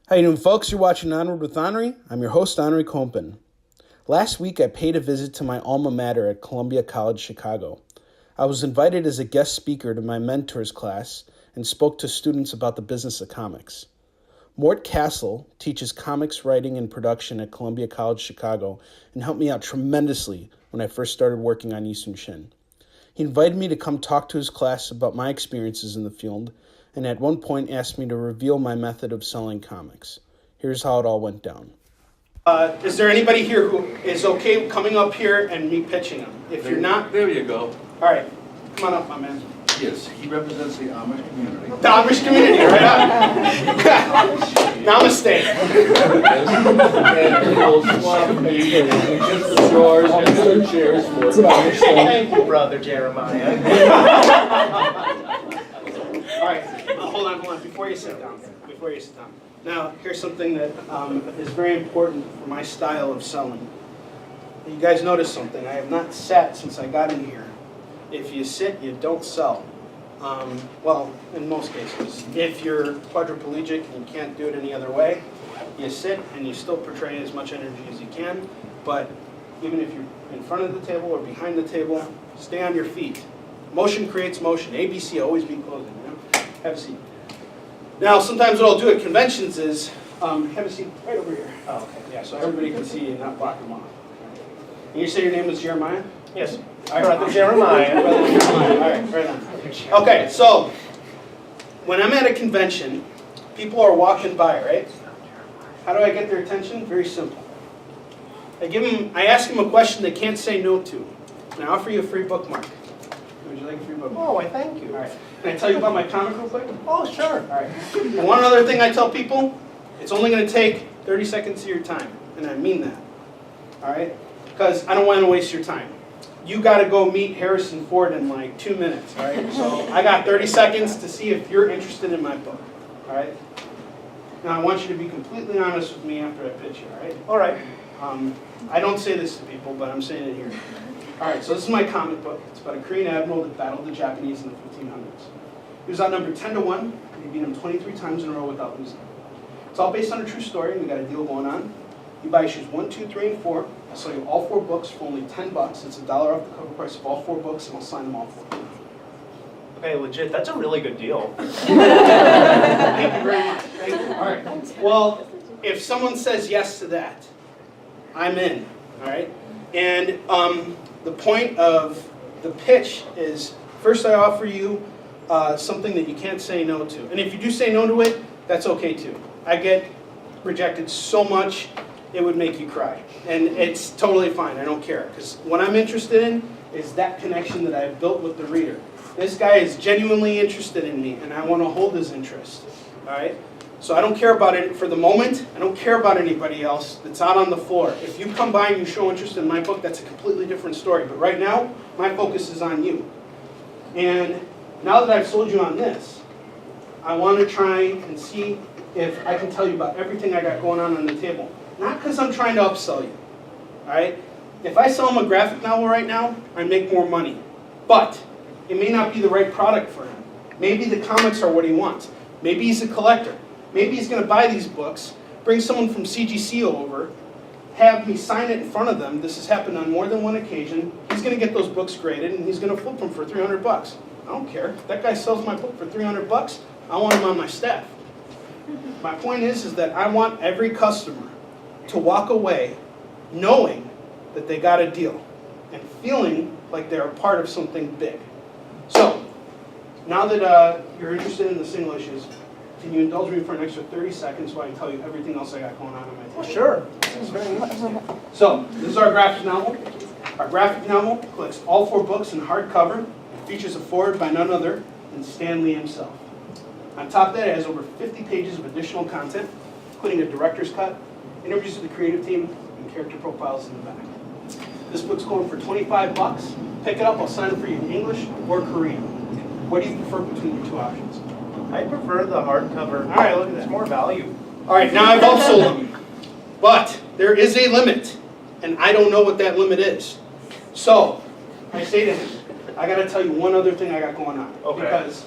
How you doing, folks? You're watching Onward with Onrie. I'm your host, Henri Kompan. Last week, I paid a visit to my alma mater at Columbia College, Chicago. I was invited as a guest speaker to my mentor's class and spoke to students about the business of comics. Mort Castle teaches comics writing and production at Columbia College, Chicago, and helped me out tremendously when I first started working on YI SOON SHIN. He invited me to come talk to his class about my experiences in the field, and at one point asked me to reveal my method of selling comics. Here's how it all went down. Is there anybody here who is okay coming up here and me pitching them? If you're not... There you go. All right, come on up, my man. Yes, he represents the Amish community. The Amish community, right on. Namaste. And he will swap me against the drawers and the chairs for it. Thank you, Brother Jeremiah. All right, hold on, before you sit down. Now, here's something that is very important for my style of selling. You guys notice something. I have not sat since I got in here. If you sit, you don't sell. Well, in most cases. If you're quadriplegic and you can't do it any other way, you sit and you still portray as much energy as you can. But even if you're in front of the table or behind the table, stay on your feet. Motion creates motion. ABC, always be closing. You know? Have a seat. Now, sometimes what I'll do at conventions is have a seat right over here. Oh, okay. Yeah, so everybody can see you and not block them off. And you say your name was Jeremiah? Yes. All right. Brother Jeremiah. Brother Jeremiah. All right, right on. Okay, so when I'm at a convention, people are walking by, right? How do I get their attention? Very simple. I ask them a question they can't say no to, and I offer you a free bookmark. Would you like a free bookmark? Oh, I thank you. All right. Can I tell you about my comic real quick? Oh, sure. All right. And one other thing I tell people, it's only going to take 30 seconds of your time, and I mean that. All right? Because I don't want to waste your time. You got to go meet Harrison Ford in like 2 minutes, all right? So I got 30 seconds to see if you're interested in my book, all right? Now I want you to be completely honest with me after I pitch you, all right? All right. I don't say this to people, but I'm saying it here. All right, so this is my comic book. It's about a Korean admiral that battled the Japanese in the 1500s. He was outnumbered 10-1, and he beat him 23 times in a row without losing. It's all based on a true story, and we got a deal going on. You buy issues 1, 2, 3, and 4. I'll sell you all 4 books for only $10. It's $1 off the cover price of all 4 books, and I'll sign them all for you. Okay, legit. That's a really good deal. Thank you very much. Thank you. All right. Well, if someone says yes to that, I'm in. All right. And the point of the pitch is, first I offer you something that you can't say no to. And if you do say no to it, that's okay too. I get rejected so much, it would make you cry. And it's totally fine. I don't care. Because what I'm interested in is that connection that I've built with the reader. This guy is genuinely interested in me, and I want to hold his interest. All right? So I don't care about it for the moment. I don't care about anybody else that's out on the floor. If you come by and you show interest in my book, that's a completely different story. But right now, my focus is on you. And now that I've sold you on this, I want to try and see if I can tell you about everything I got going on the table. Not because I'm trying to upsell you. All right? If I sell him a graphic novel right now, I make more money. But it may not be the right product for him. Maybe the comics are what he wants. Maybe he's a collector. Maybe he's going to buy these books, bring someone from CGC over, have me sign it in front of them. This has happened on more than one occasion. He's going to get those books graded, and he's going to flip them for $300. I don't care. If that guy sells my book for $300, I want him on my staff. My point is that I want every customer to walk away knowing that they got a deal and feeling like they're a part of something big. So, now that you're interested in the single issues, can you indulge me for an extra 30 seconds while I tell you everything else I got going on my table? Oh, sure. This is very interesting. So, this is our graphic novel. Our graphic novel collects all 4 books in hardcover and features a foreword by none other than Stan Lee himself. On top of that, it has over 50 pages of additional content, including a director's cut, interviews with the creative team, and character profiles in the back. This book's going for $25. Pick it up, I'll sign it for you in English or Korean. What do you prefer between the 2 options? I prefer the hardcover. All right, look at that. It's more value. All right, now I've upsold them. But there is a limit, and I don't know what that limit is. So I say to him, I got to tell you one other thing I got going on. Okay. Because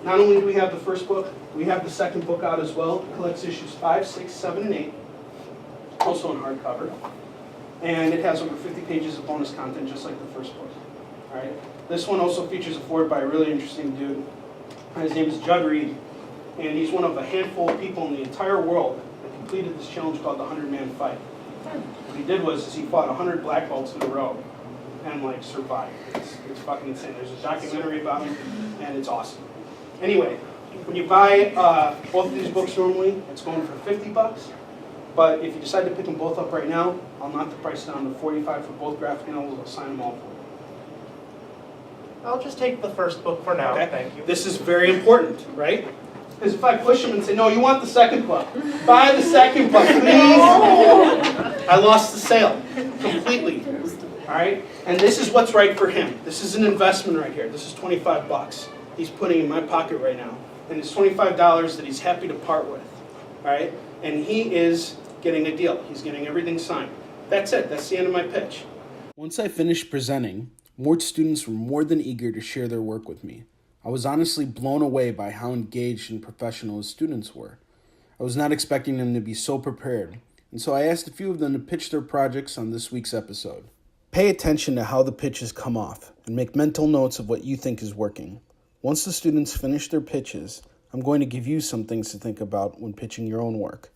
not only do we have the first book, we have the second book out as well. It collects issues 5, 6, 7, and 8, also in hardcover. And it has over 50 pages of bonus content, just like the first book. All right. This one also features a foreword by a really interesting dude. His name is Judd Reed, and he's one of a handful of people in the entire world that completed this challenge called the 100-Man Fight. What he did was he fought 100 black belts in a row and like survived. It's fucking insane. There's a documentary about him, and it's awesome. Anyway, when you buy both of these books normally, it's going for $50. But if you decide to pick them both up right now, I'll knock the price down to $45 for both graphic novels. I'll sign them all for you. I'll just take the first book for now, Okay? thank you. This is very important, right? Because if I push them and say, no, you want the second book, buy the second book, please. I lost the sale completely. All right? And this is what's right for him. This is an investment right here. This is $25 he's putting in my pocket right now. And it's $25 that he's happy to part with. All right? And he is getting a deal. He's getting everything signed. That's it. That's the end of my pitch. Once I finished presenting, Mort students were more than eager to share their work with me. I was honestly blown away by how engaged and professional his students were. I was not expecting them to be so prepared, and so I asked a few of them to pitch their projects on this week's episode. Pay attention to how the pitches come off, and make mental notes of what you think is working. Once the students finish their pitches, I'm going to give you some things to think about when pitching your own work.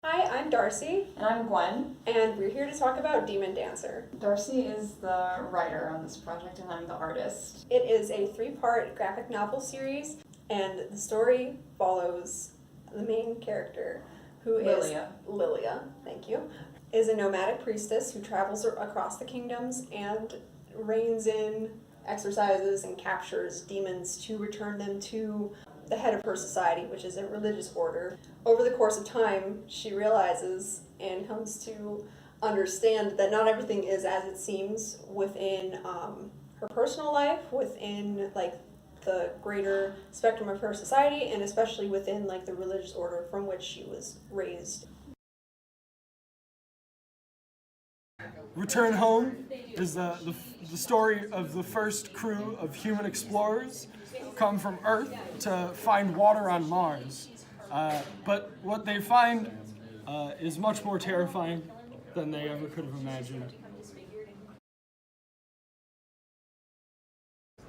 Hi, I'm Darcy, And I'm Gwen. and we're here to talk about Demon Dancer. Darcy is the writer on this project and I'm the artist. It is a 3-part graphic novel series, and the story follows the main character, who is Lilia, thank you, is a nomadic priestess who travels across the kingdoms and reins in, exorcises, and captures demons to return them to the head of her society, which is a religious order. Over the course of time, she realizes and comes to understand that not everything is as it seems within her personal life, within like the greater spectrum of her society, and especially within like the religious order from which she was raised. Return Home is the story of the first crew of human explorers come from Earth to find water on Mars. But what they find is much more terrifying than they ever could have imagined.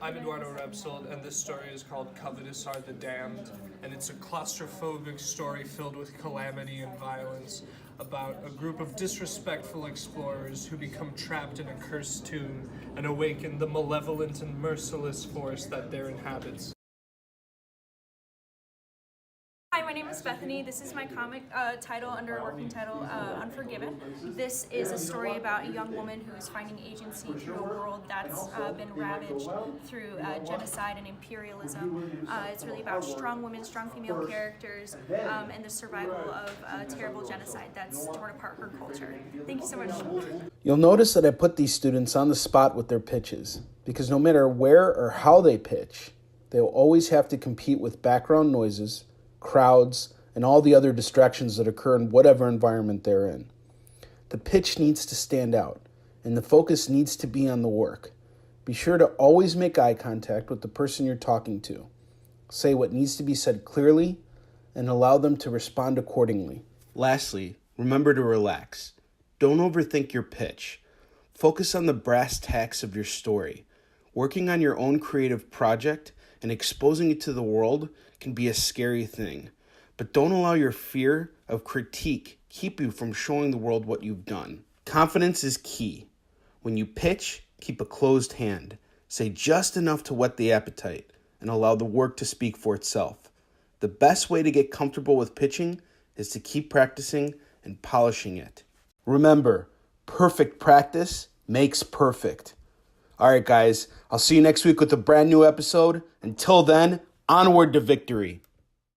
I'm Eduardo Repsold, and this story is called Covetous Are the Damned, and it's a claustrophobic story filled with calamity and violence about a group of disrespectful explorers who become trapped in a cursed tomb and awaken the malevolent and merciless force that there inhabits. Hi, my name is Bethany. This is my comic title under a working title, Unforgiven. This is a story about a young woman who is finding agency through a world that's been ravaged through genocide and imperialism. It's really about strong women, strong female characters, and the survival of a terrible genocide that's torn apart her culture. Thank you so much. You'll notice that I put these students on the spot with their pitches, because no matter where or how they pitch, they'll always have to compete with background noises, crowds, and all the other distractions that occur in whatever environment they're in. The pitch needs to stand out, and the focus needs to be on the work. Be sure to always make eye contact with the person you're talking to. Say what needs to be said clearly, and allow them to respond accordingly. Lastly, remember to relax. Don't overthink your pitch. Focus on the brass tacks of your story. Working on your own creative project and exposing it to the world can be a scary thing, but don't allow your fear of critique keep you from showing the world what you've done. Confidence is key. When you pitch, keep a closed hand. Say just enough to whet the appetite and allow the work to speak for itself. The best way to get comfortable with pitching is to keep practicing and polishing it. Remember, perfect practice makes perfect. All right, guys, I'll see you next week with a brand new episode. Until then, onward to victory.